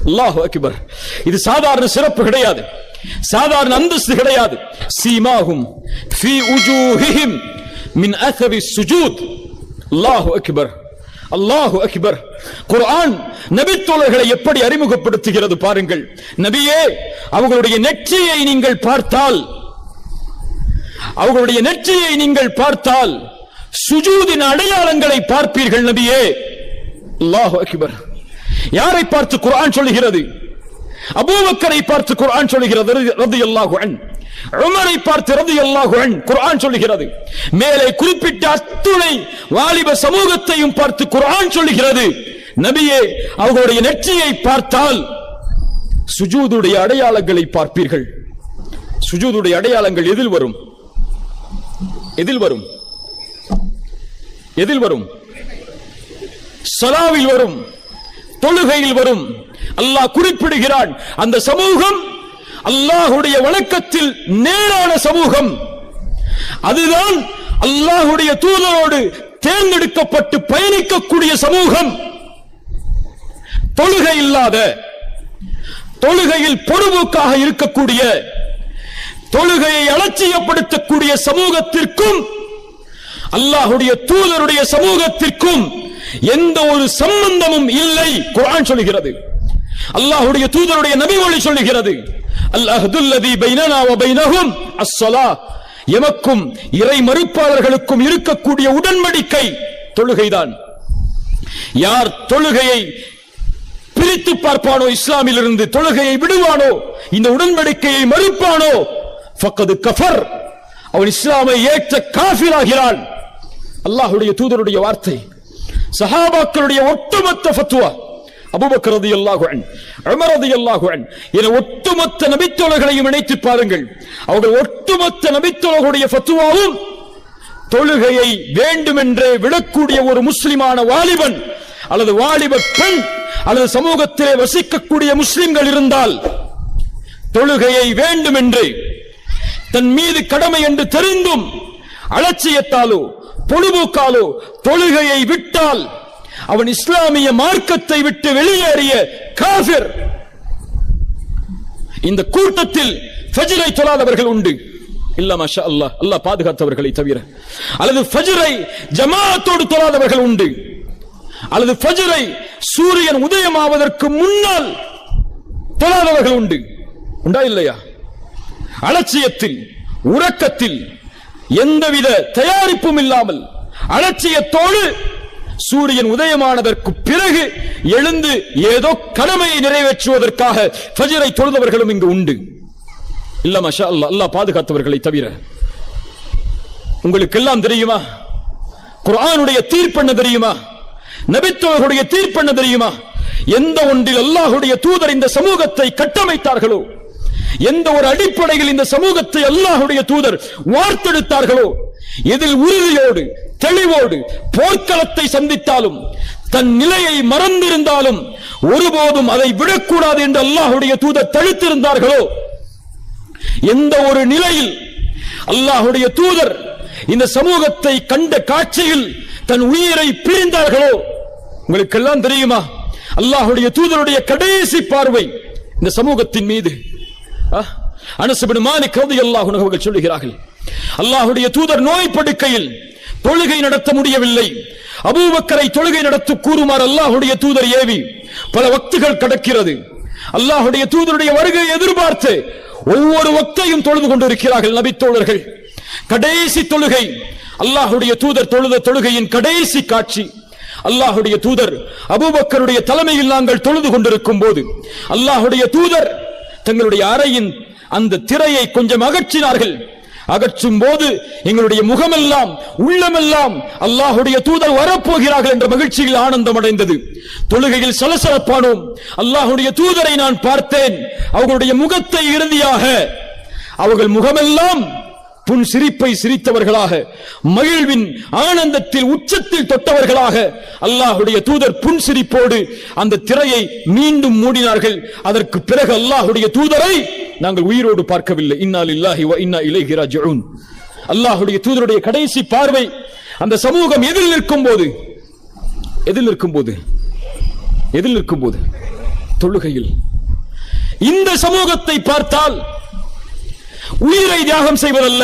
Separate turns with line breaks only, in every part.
அல்லாஹு அக்பர். இது சாதாரண சிறப்பு கிடையாது, சாதாரண அந்தஸ்து கிடையாது. சீமாஹும் ஃபீ உஜூஹிஹிம் மின் அஸரி சுஜூத். அல்லாஹு அக்பர், அல்லாஹு அக்பர். குர்ஆன் நபித்தோழர்களை எப்படி அறிமுகப்படுத்துகிறது பாருங்கள். நபியே, அவர்களுடைய நெற்றியை நீங்கள் பார்த்தால், அவர்களுடைய நெற்றியை நீங்கள் பார்த்தால் சுஜூதின் அடையாளங்களை பார்ப்பீர்கள் நபியே. அல்லாஹு அக்பர். யாரை பார்த்து குர்ஆன் சொல்லுகிறது? அபூபக்கரை பார்த்து குர்ஆன் சொல்லுகிறது ரலியல்லாஹு அன்ஹு. உமரை பார்த்து ரலியல்லாஹு அன்ஹு குர்ஆன் சொல்லுகிறது. மேலே குறிப்பிட்ட அத்துணை வாலிப சமூகத்தையும் பார்த்து குர்ஆன் சொல்லுகிறது, நபியே, அவர்களுடைய நெற்றியை பார்த்தால் சுஜூதுடைய அடையாளங்களை பார்ப்பீர்கள். சுஜூதுடைய அடையாளங்கள் எதில் வரும்? எதில் வரும்? எதில் வரும்? ஸலாவில் வரும், தொழுகையில் வரும். அல்லாஹ் குறிப்பிடுகிறான், அந்த சமூகம் அல்லாஹ்வுடைய வணக்கத்தில் நேரான சமூகம். அதுதான் அல்லாஹ்வுடைய தூதரோடு தேர்ந்தெடுக்கப்பட்டு பயணிக்கக்கூடிய சமூகம். தொழுகை இல்லாத, தொழுகையில் பொறுப்புக்காக இருக்கக்கூடிய, தொழுகையை அலட்சியப்படுத்தக்கூடிய சமூகத்திற்கும் அல்லாஹ்வுடைய தூதருடைய சமூகத்திற்கும் எந்த ஒரு சம்பந்தமும் இல்லை. குர்ஆன் சொல்லுகிறது, அல்லாஹ்வுடைய தூதருடைய நபிமொழி சொல்லுகிறது, அல்-அஹ்துல்லதி பைனனா வ பைனஹும் அஸ்-ஸலாஹ். எமக்கும் இறை மறுப்பாளர்களுக்கும் இருக்கக்கூடிய உடன்படிக்கை தொழுகைதான். யார் தொழுகையை பிரித்து பார்ப்பானோ, இஸ்லாமில் இருந்து தொழுகையை விடுவானோ, இந்த உடன்படிக்கையை மறுப்பானோ, ஃபக்கது கஃபர், அவன் இஸ்லாமை ஏற்ற காஃபிராகிறான். அல்லாஹ்வுடைய தூதருடைய வார்த்தை, சஹாபாக்களுடைய ஒட்டுமொத்த ஃபத்வா. அபூபக்கர் ரலியல்லாஹு அன்ஹு, உமர் ரலியல்லாஹு அன்ஹு என ஒட்டுமொத்த நபித்தோழர்களையும் இணைத்து பாருங்கள். அவர்கள் ஒட்டுமொத்த நபித்தோழர்களுடைய ஃபத்வாவும் தொழுகையை வேண்டுமென்றே விடக்கூடிய ஒரு முஸ்லிமான வாலிபன் அல்லது வாலிப பெண் அல்லது சமூகத்திலே வசிக்கக்கூடிய முஸ்லிம்கள் இருந்தால், தொழுகையை வேண்டுமென்று தன் மீது கடமை என்று தெரிந்தும் அலட்சியத்தாலோ பொழுதுபோக்காலோ தொழுகையை விட்டால் அவன் இஸ்லாமிய மார்க்கத்தை விட்டு வெளியேறிய காஃபிர். இந்த கூட்டத்தில் ஃபஜ்ரை தொழாதவர்கள் உண்டு, இல்ல மாஷா அல்லாஹ், அல்லாஹ் பாதுகாத்தவர்களை தவிர. அல்லது ஃபஜ்ரை ஜமாஅத்தோடு தொழாதவர்கள் உண்டு, அல்லது ஃபஜ்ரை சூரியன் உதயமாவதற்கு முன்னால் தொழாதவர்கள் உண்டு. உண்டா இல்லையா? அலட்சியத்தில், உறக்கத்தில், எந்தவித தயாரிப்பும் இல்லாமல் அலட்சியத்தோடு சூரியன் உதயமானதற்கு பிறகு எழுந்து ஏதோ கடமையை நிறைவேற்றுவதற்காக ஃபஜ்ரை தொழுதவர்களும் இங்கு உண்டு. இல்ல மாஷா அல்லாஹ், அல்லாஹ் பாதுகாத்தவர்களை தவிர. உங்களுக்கு எல்லாம் தெரியுமா குர்ஆனுடைய தீர்ப்பு என்ன தெரியுமா? நபித்தோழர்களுடைய தீர்ப்பு என்ன தெரியுமா? எந்த ஒன்றில் அல்லாஹ்வுடைய தூதர் இந்த சமூகத்தை கட்டமைத்தார்களோ, எந்த ஒரு அடிப்படையில் இந்த சமூகத்தை அல்லாஹ்வுடைய தூதர் வார்த்தெடுத்தார்களோ, எதில் உறுதியோடு தெளிவோடு போர்க்களத்தை சந்தித்தாலும் தன் நிலையை மறந்திருந்தாலும் ஒருபோதும் அதை விடக்கூடாது என்று அல்லாஹ்வுடைய தூதர் தடுத்திருந்தார்களோ, எந்த ஒரு நிலையில் அல்லாஹ்வுடைய தூதர் இந்த சமூகத்தை கண்ட காட்சியில் தன் உயிரை பிரிந்தார்களோ, உங்களுக்கு எல்லாம் தெரியுமா? அல்லாஹ்வுடைய தூதருடைய கடைசி பார்வை இந்த சமூகத்தின் மீது. அனஸ் இப்னு மாலிக் ரலியல்லாஹு அன்ஹு அவர்கள் சொல்லுகிறார்கள், அல்லாஹ்வுடைய தூதர் நோய் படுக்கையில் தொழுகை நடத்த முடியவில்லை. அபூபக்கரை தொழுகை நடத்த கூறுமாறு அல்லாஹ்வுடைய தூதர் ஏவி பல வக்துகள் கடக்கிறது. அல்லாஹ்வுடைய தூதருடைய வருகையை எதிர்பார்த்து ஒவ்வொரு வக்தையும் தொழுது கொண்டிருக்கிறார்கள் நபித்தோழர்கள். கடைசி தொழுகை, அல்லாஹ்வுடைய தூதர் தொழுத தொழுகையின் கடைசி காட்சி. அல்லாஹ்வுடைய தூதர் அபூபக்கருடைய தலைமையில் நாங்கள் தொழுது கொண்டிருக்கும் போது அல்லாஹ்வுடைய தூதர் தங்களுடைய அறையின் அந்த திரையை கொஞ்சம் அகற்றினார்கள். அகற்றும் போது எங்களுடைய முகமெல்லாம் உள்ளமெல்லாம் அல்லாஹ்வுடைய தூதர் வரப்போகிறார்கள் என்ற மகிழ்ச்சியில் ஆனந்தம் அடைந்தது. தொழுகையில் சலசலப்பானோம். அல்லாஹ்வுடைய தூதரை நான் பார்த்தேன். அவர்களுடைய முகத்தை இறுதியாக அவர்கள் முகமெல்லாம் புன் சிரிப்பை சிரித்தவர்களாக, மகிழ்வின் ஆனந்தத்தில் உச்சத்தில் தொட்டவர்களாக அல்லாஹ்வுடைய தூதர் புன் சிரிப்போடு அந்த திரையை மீண்டும் மூடினார்கள். அதற்கு பிறகு அல்லாஹ்வுடைய தூதரை நாங்கள் உயிரோடு பார்க்கவில்லை. இன்னா லில்லாஹி வ இன்னா இலைஹி ராஜிஊன். அல்லாஹ்வுடைய தூதருடைய கடைசி பார்வை அந்த சமூகம் எதில் நிற்கும் போது தொழுகையில். இந்த சமூகத்தை பார்த்தால் உயிரை தியாகம் செய்வதல்ல,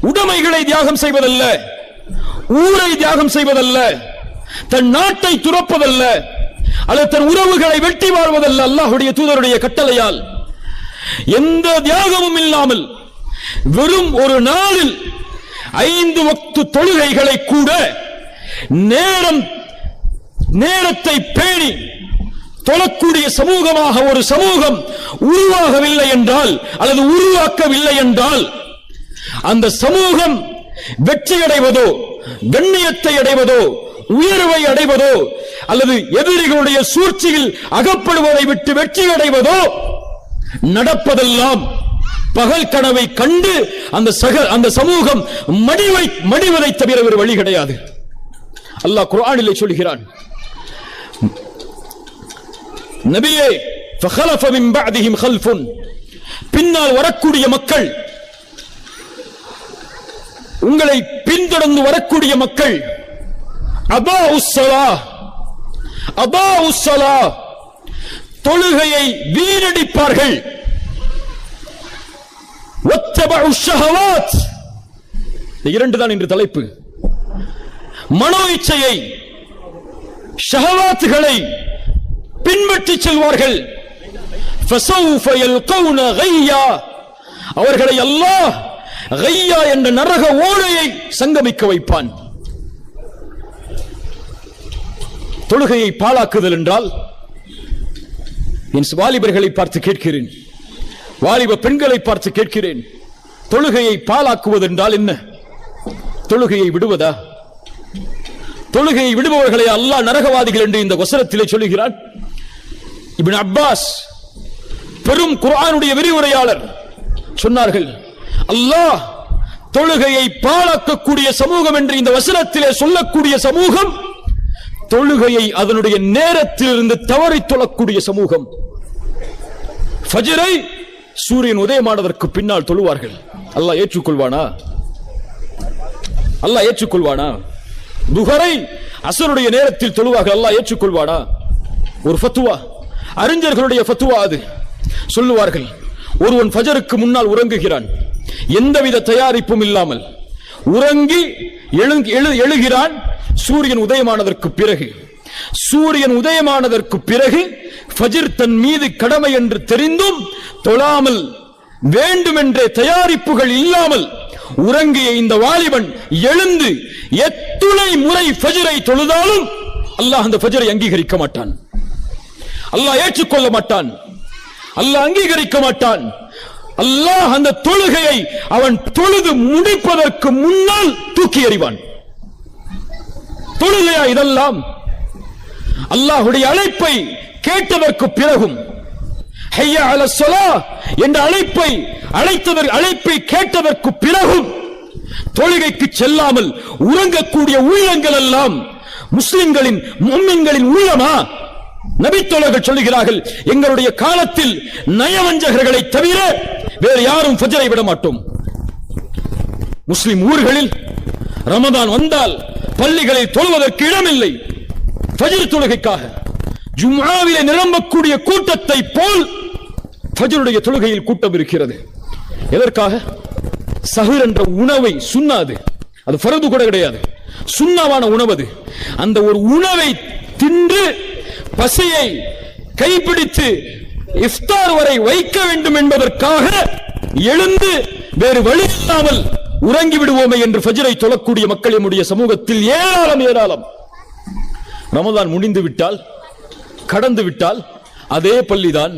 உடைமைகளை தியாகம் செய்வதல்ல, ஊரை தியாகம் செய்வதல்ல, தன் நாட்டை துறப்பதல்ல, அல்லது தன் உறவுகளை வெட்டி வாழ்வதல்ல. அல்லாஹ்வுடைய தூதருடைய கட்டளையால் எந்த தியாகமும் இல்லாமல் வெறும் ஒரு நாளில் 5 வக்து தொழுகைகளை கூட நேரத்தை பேணி தொழக்கூடிய சமூகமாக ஒரு சமூகம் உருவாகவில்லை என்றால், அல்லது உருவாக்கவில்லை என்றால், அந்த சமூகம் வெற்றி அடைவதோ, கண்ணியத்தை அடைவதோ, உயர்வை அடைவதோ, அல்லது எதிரிகளுடைய சூழ்ச்சியில் அகப்படுவதை விட்டு வெற்றி அடைவதோ நடப்பதெல்லாம் பகல் கனவை கண்டு அந்த சமூகம் மடிவதை தவிர ஒரு வழி கிடையாது. அல்லாஹ் குர்ஆனிலே சொல்கிறான், நபியே, فخلف من بعدهم خلف, பின்னால் வரக்கூடிய மக்கள், உங்களை பின்தொடர்ந்து வரக்கூடிய மக்கள், அபாஉஸ் ஸலாஹ், தொழுகையை வீணடிப்பார்கள், வத்தபஉஷ் ஷஹவாத், இரண்டு தான் இன்று தலைப்பு. மனோ இச்சையை, ஷஹவாத்துகளை பின்பற்றி செல்வார்கள். ஃபஸௌஃப யல்கௌன கய்யா, அவர்களை அல்லாஹ் கய்யா என்ற நரக ஓடையை சங்கமிக்க வைப்பான். தொழுகையை பாழாக்குதல் என்றால், என் வாலிபர்களை பார்த்து கேட்கிறேன், வாலிப பெண்களை பார்த்து கேட்கிறேன், தொழுகையை பாழாக்குவது என்றால் என்ன? தொழுகையை விடுவதா? தொழுகையை விடுபவர்களை அல்லாஹ் நரகவாதிகள் என்று இந்த வசனத்திலே சொல்லுகிறான். இப்னு அப்பாஸ் பெரும் குர்ஆனுடைய விரிவுரையாளர் சொன்னார்கள், அல்லாஹ் தொழுகையை பாழாக்கக்கூடிய சமூகம் என்று இந்த வசனத்திலே சொல்லக்கூடிய சமூகம் தொழுகையை அதனுடைய நேரத்திலிருந்து தவறி தொழக்கூடிய சமூகம். ஃபஜ்ரை சூரியன் உதயமானதற்கு பின்னால் தொழுவார்கள். அல்லாஹ் ஏற்றுக்கொள்வானா? அல்லாஹ் ஏற்றுக்கொள்வானா? துஹரை அஸ்ருடைய நேரத்தில் தொழுவார்கள். அல்லாஹ் ஏற்றுக்கொள்வானா? ஒரு ஃபத்வா, அறிஞர்களுடைய ஃபத்வா அது. சொல்லுவார்கள், ஒருவன் ஃபஜருக்கு முன்னால் உறங்குகிறான், எந்தவித தயாரிப்பும் இல்லாமல் உறங்கி எழுகிறான். சூரியன் உதயமானதற்கு பிறகு, சூரியன் உதயமானதற்கு பிறகு ஃபஜ்ர் தன் மீது கடமை என்று தெரிந்தும் தொழாமல், வேண்டுமென்றே தயாரிப்புகள் இல்லாமல் உறங்கிய இந்த வாலிபன் எழுந்து எத்துணை முறை ஃபஜ்ரை தொழுதாலும் அல்லாஹ் அந்த ஃபஜ்ரை அங்கீகரிக்க மாட்டான், அல்லாஹ் ஏற்றுக்கொள்ள மாட்டான், அல்லாஹ் அங்கீகரிக்க மாட்டான். அல்லாஹ் அந்த தொழுகையை அவன் தொழுது முடிப்பதற்கு முன்னால் தூக்கி எறிவான். தொழுகையா இதெல்லாம்? அல்லாஹ்வுடைய அழைப்பை கேட்டதற்கு பிறகும், ஹய்யா அலஸ் ஸலாஹ் என்ற அழைப்பை கேட்டதற்கு பிறகும் தொழுகைக்கு செல்லாமல் உறங்கக்கூடிய உள்ளங்கள் எல்லாம் முஸ்லிம்களின் முஃமின்களின் உள்ளமா? நபித்தோழர்கள் சொல்லுகிறார்கள், எங்களுடைய காலத்தில் நயவஞ்சகர்களை தவிர வேறு யாரும் ஃபஜ்ரை விட மாட்டோம். முஸ்லிம் ஊர்களில் ரமதான் வந்தால் பள்ளிகளில் தொழுவதற்கு இடமில்லை. ஃபஜ்ர் தொழுகைக்காக ஜும்ஆவிலே நிரம்பக்கூடிய கூட்டத்தை போல் ஃபஜ்ருடைய தொழுகையில் கூட்டம் இருக்கிறது. எதற்காக? சஹர் என்ற உணவை, சுன்னாது, அது ஃபர்து கூட கிடையாது, சுன்னாவான உணவு. அந்த ஒரு உணவை தின்று பசியை கைப்பிடித்து இஃப்தார் வரை வைக்க வேண்டும் என்பதற்காக எழுந்து வேறு வழி இல்லாமல் உறங்கி விடுவோமே என்று ஃபஜ்ரை தொழக்கூடிய மக்கள் நம்முடைய சமூகத்தில் ஏராளம். ரமதான் முடிந்து விட்டால், கடந்து விட்டால், அதே பள்ளிதான்,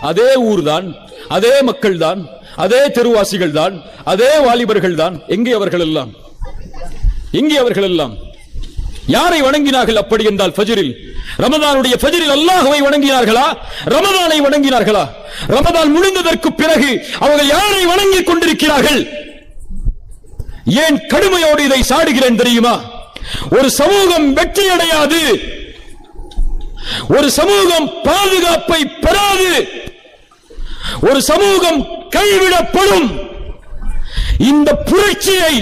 அதே ஊர்தான், அதே மக்கள் தான், அதே தெருவாசிகள் தான், அதே வாலிபர்கள் தான். எங்கே அவர்கள் எல்லாம்? எங்கே அவர்கள் எல்லாம்? யாரை வணங்கினார்கள் அப்படி என்றால்? ஃபஜ்ரில், ரமதானுடைய ஃபஜ்ரில் அல்லாஹ்வை வணங்கினார்களா? ரமதானை வணங்கினார்களா? ரமதான் முடிந்ததற்கு பிறகு அவர்கள் யாரை வணங்கிக் கொண்டிருக்கிறார்கள்? ஏன் கடுமையோடு இதை சாடுகிறேன் தெரியுமா? ஒரு சமூகம் வெற்றி அடையாது, ஒரு சமூகம் பாதுகாப்பை பெறாது, ஒரு சமூகம் கைவிடப்படும். இந்த புரட்சியை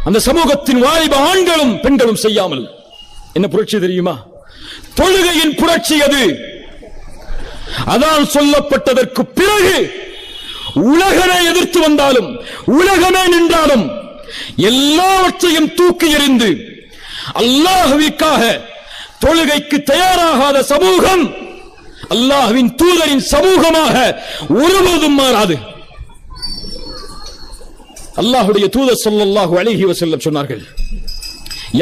அந்த சமூகத்தின் வாலிப ஆண்களும் பெண்களும் செய்யாமல், என்ன புரட்சி தெரியுமா? தொழுகையின் புரட்சி அது. அதான் சொல்லப்பட்டதற்கு பிறகு உலகமே எதிர்த்து வந்தாலும், உலகமே நின்றாலும், எல்லாவற்றையும் தூக்கி எறிந்து அல்லாஹ்விற்காக தொழுகைக்கு தயாராகாத சமூகம் அல்லாஹ்வின் தூதரின் சமூகமாக ஒருபோதும் மாறாது. அல்லாஹ்வுடைய தூதர் ஸல்லல்லாஹு அலைஹி வஸல்லம் சொன்னார்கள்,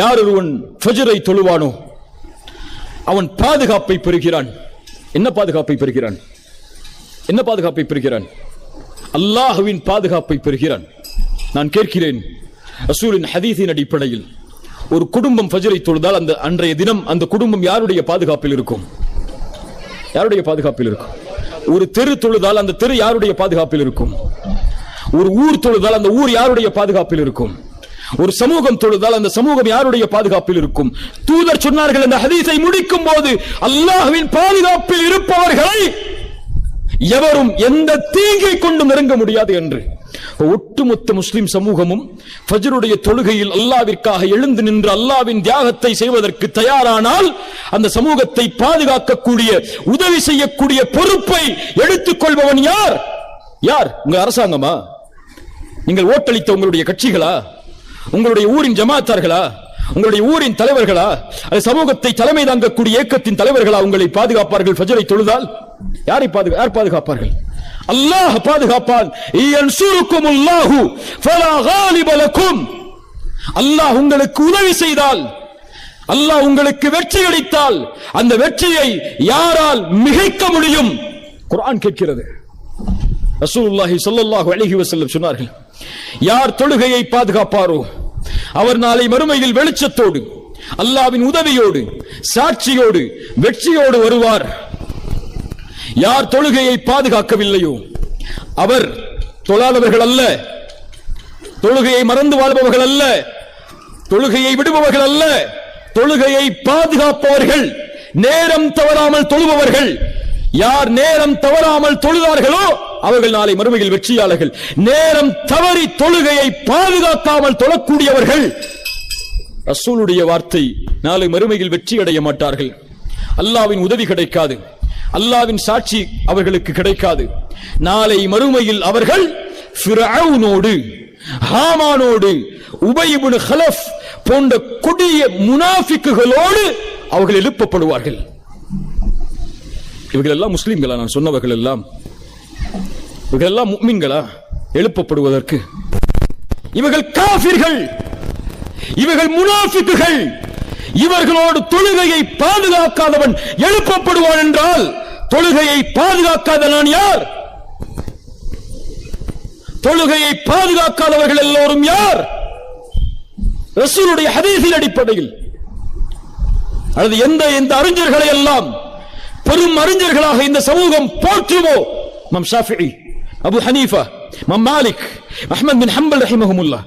யார் ஒருவன் ஃபஜ்ரை தொழுவானோ அவன் பாதுகாப்பை பெறுகிறான். என்ன பாதுகாப்பை பெறுகிறான்? என்ன பாதுகாப்பை பெறுகிறான்? அல்லாஹ்வின் பாதுகாப்பை பெறுகிறான். நான் கேட்கிறேன், ரசூலின் ஹதீஸின் அடிப்படையில் ஒரு குடும்பம் ஃபஜ்ரை தொழுதால் அந்த அன்றைய தினம் அந்த குடும்பம் யாருடைய பாதுகாப்பில் இருக்கும்? யாருடைய பாதுகாப்பில் இருக்கும்? ஒரு தெரு தொழுதால் அந்த தெரு யாருடைய பாதுகாப்பில் இருக்கும்? ஒரு ஊர் தொழுதால் அந்த ஊர் யாருடைய பாதுகாப்பில் இருக்கும்? ஒரு சமூகம் தொழுதால் அந்த சமூகம் யாருடைய பாதுகாப்பில் இருக்கும்? தூதர் சொன்னார்கள், அந்த ஹதீஸை முடிக்கும் போது, அல்லாஹ்வின் பாதுகாப்பில் இருப்பவர்களை எவரும் எந்த தீங்கை கொண்டு நெருங்க முடியாது என்று. ஒட்டுமொத்த முஸ்லிம் சமூகமும் ஃபஜ்ருடைய தொழுகையில் அல்லாஹ்விற்காக எழுந்து நின்று அல்லாஹ்வின் தியாகத்தை செய்வதற்கு தயாரானால் அந்த சமூகத்தை பாதுகாக்கக்கூடிய, உதவி செய்யக்கூடிய பொறுப்பை எடுத்துக் கொள்பவன் யார்? யார்? உங்க அரசாங்கமா? நீங்கள் ஓட்டளித்த உங்களுடைய கட்சிகளா? உங்களுடைய ஊரின் ஜமாத்தார்களா? உங்களுடைய ஊரின் தலைவர்களா? அது சமூகத்தை தலைமை தாங்கக்கூடிய இயக்கத்தின் தலைவர்களா உங்களை பாதுகாப்பார்கள்? ஃபஜ்ரை தொழுதால் யார் பாதுகாப்பார்கள்? அல்லாஹ் பாதுகாப்பான். யன்சுருக்குமுல்லாஹு ஃபலா காலிப லக்கும். அல்லாஹ் உங்களுக்கு உதவி செய்தால், அல்லாஹ் உங்களுக்கு வெற்றி அளித்தால், அந்த வெற்றியை யாரால் மிகைக்க முடியும்? குர்ஆன் கேட்கிறது. ரசூலுல்லாஹி ஸல்லல்லாஹு அலைஹி வஸல்லம் சொன்னார்கள், யார் தொழுகையை பாதுகாப்பாரோ அவர் நாளை மறுமையில் வெளிச்சத்தோடு, அல்லாஹ்வின் உதவியோடு, சாட்சியோடு, வெற்றியோடு வருவார். யார் தொழுகையை பாதுகாக்கவில்லையோ அவர் தொழாதவர்கள் அல்ல, தொழுகையை மறந்து வாழ்பவர்கள் அல்ல, தொழுகையை விடுபவர்கள் அல்ல, தொழுகையை பாதுகாப்பவர்கள், நேரம் தவறாமல் தொழுபவர்கள். யார் நேரம் தவறாமல் தொழுதார்களோ அவர்கள் நாளை மறுமையில் வெற்றியாளர்கள். நேரம் தவறி தொழுகையை பாதுகாக்காமல் தொழக்கூடியவர்கள், ரசூலுடைய வார்த்தை, நாளை மறுமையில் வெற்றி அடைய மாட்டார்கள். அல்லாஹ்வின் உதவி கிடைக்காது, அல்லாஹ்வின் சாட்சி அவர்களுக்கு கிடைக்காது. நாளை மறுமையில் அவர்கள் ஃபிரௌனோடு, ஹாமானோடு, உபை இப்னு கலஃப் போன்ற கொடிய முனாஃபிக்குகளோடு அவர்கள் எழுப்பப்படுவார்கள். இவர்கள் எல்லாம் முஸ்லிம்களா? நான் சொன்னவர்கள் எல்லாம் இவர்கள் எல்லாம் முஃமின்களா எழுப்பப்படுவதற்கு? இவர்கள் காஃபிர்கள், இவர்கள் முனாஃபிக்குகள். இவர்களோடு தொழுகையை பாதுகாக்காதவன் எழுப்பப்படுவான் என்றால் தொழுகையை பாதுகாக்காத நான் யார்? தொழுகையை பாதுகாக்காதவர்கள் எல்லோரும் யார்? ரசூலுடைய ஹதீஸின் அடிப்படையில் அல்லது எந்த அறிஞர்களை எல்லாம் பெரும் அறிஞர்களாக இந்த சமூகம் போற்றுமோ, இமாம் ஷாஃபிஈ, அபு ஹனீஃபா, இமாம் மாலிக், அஹ்மத் பின் ஹம்பல் ரஹிமஹுமுல்லாஹ்,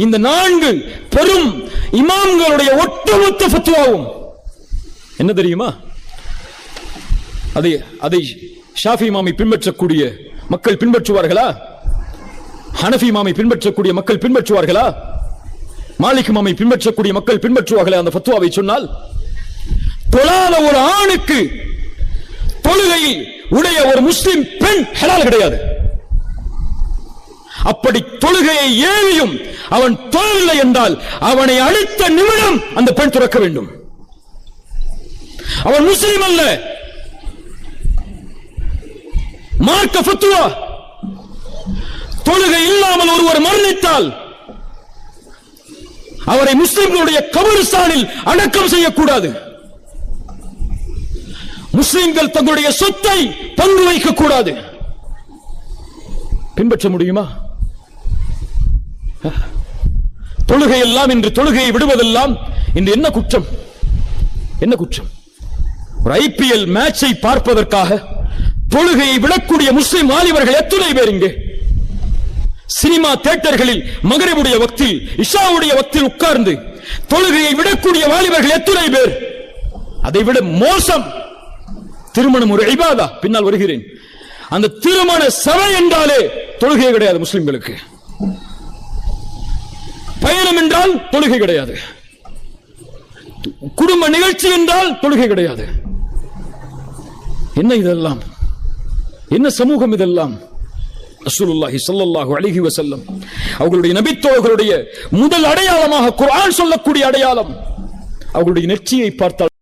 இந்த 4 பெரும் இமாம்களுடைய ஒட்டுமொத்த ஃபத்வாவும் என்ன தெரியுமா? அதை ஷாஃபி இமாமை பின்பற்றக்கூடிய மக்கள் பின்பற்றுவார்களா? ஹனஃபி இமாமை பின்பற்றக்கூடிய மக்கள் பின்பற்றுவார்களா? மாலிக் இமாமை பின்பற்றக்கூடிய மக்கள் பின்பற்றுவார்களா? அந்த ஃபத்வாவை சொன்னால் தொழாத ஒரு ஆணுக்கு தொழுகையில் உடைய ஒரு முஸ்லிம் பெண் ஹலால் கிடையாது. அப்படி தொழுகையை ஏவியும் அவன் தொழவில்லை என்றால் அவனை அடுத்த நிமிடம் அந்த பெண் துறக்க வேண்டும். அவன் முஸ்லிம் அல்ல. மார்க்க ஃபத்வா, தொழுகை இல்லாமல் ஒருவர் மரணித்தால் அவரை முஸ்லிம்களுடைய கபரிஸ்தானில் அடக்கம் செய்யக்கூடாது. முஸ்லிம்கள் தங்களுடைய சொத்தை பங்கு வைக்க கூடாது. பின்பற்ற முடியுமா? தொழுகை எல்லாம் இன்று, தொழுகையை விடுவதெல்லாம் இன்று என்ன குற்றம்? என்ன குற்றம்? ஒரு ஐபிஎல் மேட்சை பார்ப்பதற்காக தொழுகையை விடக்கூடிய முஸ்லிம் வாலிபர்கள் எத்தனை பேர் இங்கே? சினிமா தியேட்டர்களில் மகரிபுடைய வக்தில், இஷாவுடைய வக்தில் உட்கார்ந்து தொழுகையை விடக்கூடிய வாலிபர்கள் எத்தனை பேர்? அதைவிட மோசம் திருமணம் ஒரு இபாதா. பின்னால் வருகிறேன். அந்த திருமண சபை என்றாலே தொழுகை கிடையாது முஸ்லிம்களுக்கு. பயணம் என்றால் தொழுகை கிடையாது. குடும்ப நிகழ்ச்சி என்றால் தொழுகை கிடையாது. என்ன இதெல்லாம்? என்ன சமூகம் இதெல்லாம்? ரசூலுல்லாஹி ஸல்லல்லாஹு அலைஹி வஸல்லம் அவர்களுடைய நபித்தோழர்களுடைய முதல் அடையாளமாக குர்ஆன் சொல்லக்கூடிய அடையாளம் அவர்களுடைய நெற்றியை பார்த்தால்